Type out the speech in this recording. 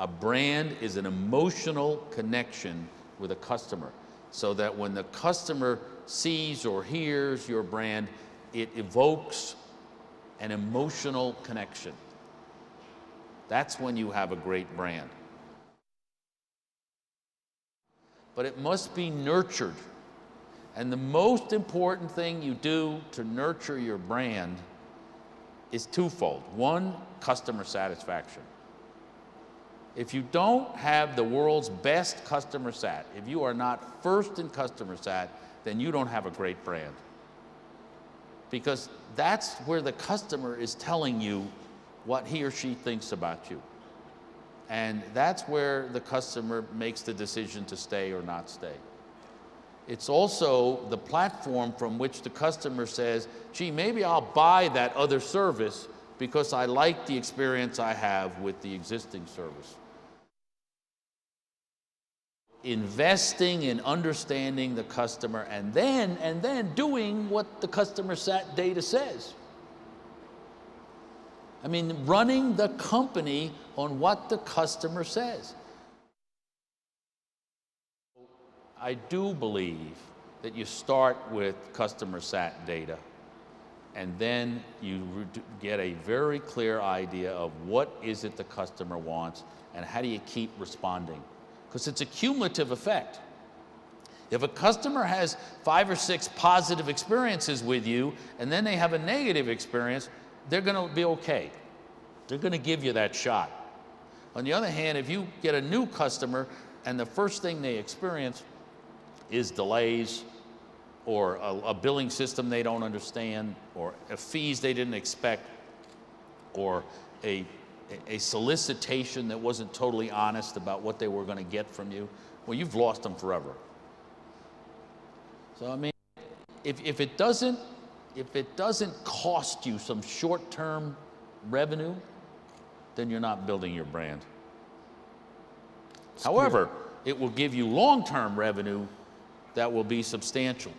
A brand is an emotional connection with a customer, so that when the customer sees or hears your brand, it evokes an emotional connection. That's when you have a great brand. But it must be nurtured. And the most important thing you do to nurture your brand is twofold. One, customer satisfaction. If you don't have the world's best customer sat, if you are not first in customer sat, then you don't have a great brand. Because that's where the customer is telling you what he or she thinks about you. And that's where the customer makes the decision to stay or not stay. It's also the platform from which the customer says, gee, maybe I'll buy that other service because I like the experience I have with the existing service. Investing in understanding the customer and then doing what the customer sat data says. I mean, running the company on what the customer says. I do believe that you start with customer sat data, and then you get a very clear idea of what is it the customer wants and how do you keep responding. Because it's a cumulative effect. If a customer has 5 or 6 positive experiences with you and then they have a negative experience, they're going to be okay. They're going to give you that shot. On the other hand, if you get a new customer and the first thing they experience is delays or a billing system they don't understand or fees they didn't expect or a solicitation that wasn't totally honest about what they were going to get from you, well, you've lost them forever. So I mean, if it doesn't cost you some short-term revenue, then you're not building your brand. However, it will give you long-term revenue that will be substantial.